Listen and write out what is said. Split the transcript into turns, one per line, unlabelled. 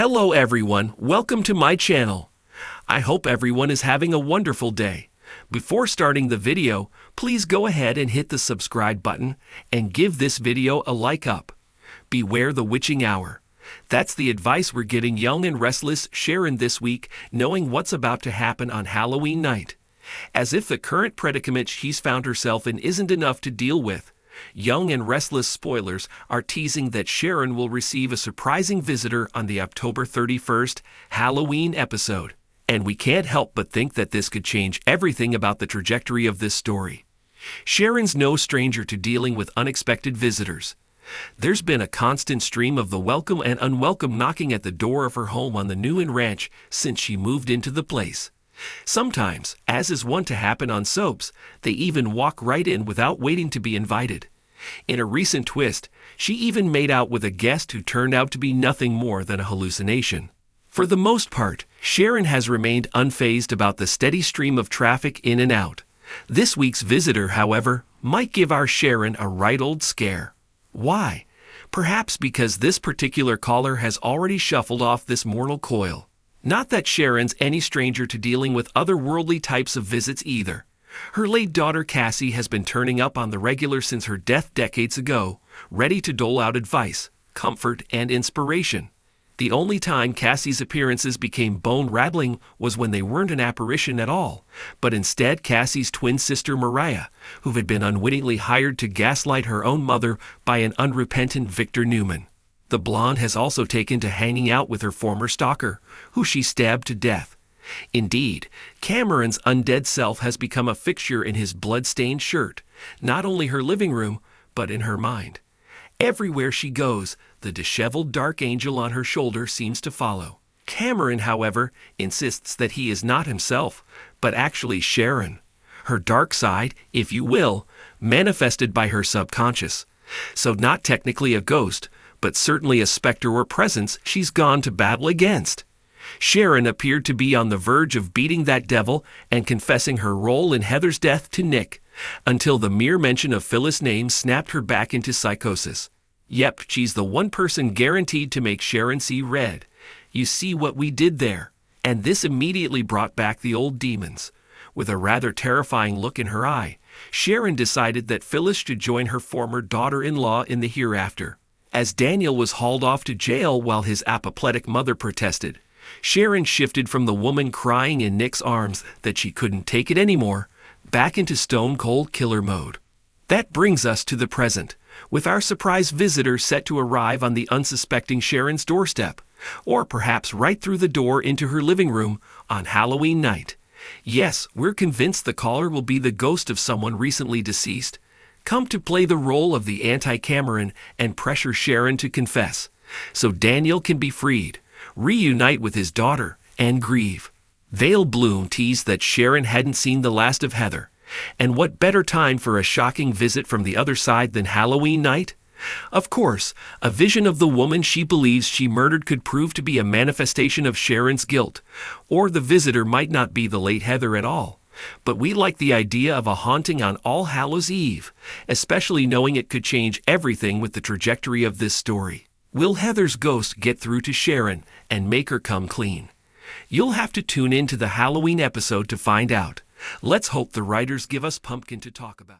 Hello everyone, welcome to my channel. I hope everyone is having a wonderful day. Before starting the video, please go ahead and hit the subscribe button and give this video a like up. Beware the witching hour. That's the advice we're getting young and restless Sharon this week, knowing what's about to happen on Halloween night. As if the current predicament she's found herself in isn't enough to deal with, Young and Restless spoilers are teasing that Sharon will receive a surprising visitor on the October 31st Halloween episode. And we can't help but think that this could change everything about the trajectory of this story. Sharon's no stranger to dealing with unexpected visitors. There's been a constant stream of the welcome and unwelcome knocking at the door of her home on the Newman Ranch since she moved into the place. Sometimes, as is wont to happen on soaps, they even walk right in without waiting to be invited. In a recent twist, she even made out with a guest who turned out to be nothing more than a hallucination. For the most part, Sharon has remained unfazed about the steady stream of traffic in and out. This week's visitor, however, might give our Sharon a right old scare. Why? Perhaps because this particular caller has already shuffled off this mortal coil. Not that Sharon's any stranger to dealing with otherworldly types of visits either. Her late daughter Cassie has been turning up on the regular since her death decades ago, ready to dole out advice, comfort, and inspiration. The only time Cassie's appearances became bone-rattling was when they weren't an apparition at all, but instead Cassie's twin sister Mariah, who had been unwittingly hired to gaslight her own mother by an unrepentant Victor Newman. The blonde has also taken to hanging out with her former stalker, who she stabbed to death. Indeed, Cameron's undead self has become a fixture in his blood-stained shirt, not only her living room, but in her mind. Everywhere she goes, the disheveled dark angel on her shoulder seems to follow. Cameron, however, insists that he is not himself, but actually Sharon. Her dark side, if you will, manifested by her subconscious. So not technically a ghost, but certainly a specter or presence she's gone to battle against. Sharon appeared to be on the verge of beating that devil and confessing her role in Heather's death to Nick, until the mere mention of Phyllis' name snapped her back into psychosis. Yep, she's the one person guaranteed to make Sharon see red. You see what we did there? And this immediately brought back the old demons. With a rather terrifying look in her eye, Sharon decided that Phyllis should join her former daughter-in-law in the hereafter. As Daniel was hauled off to jail while his apoplectic mother protested, Sharon shifted from the woman crying in Nick's arms that she couldn't take it anymore, back into stone-cold killer mode. That brings us to the present, with our surprise visitor set to arrive on the unsuspecting Sharon's doorstep, or perhaps right through the door into her living room on Halloween night. Yes, we're convinced the caller will be the ghost of someone recently deceased, come to play the role of the anti-Cameron and pressure Sharon to confess, so Daniel can be freed, reunite with his daughter, and grieve. Vale Bloom teased that Sharon hadn't seen the last of Heather, and what better time for a shocking visit from the other side than Halloween night? Of course, a vision of the woman she believes she murdered could prove to be a manifestation of Sharon's guilt, or the visitor might not be the late Heather at all. But we like the idea of a haunting on All Hallows Eve, especially knowing it could change everything with the trajectory of this story. Will Heather's ghost get through to Sharon and make her come clean? You'll have to tune in to the Halloween episode to find out. Let's hope the writers give us pumpkin to talk about.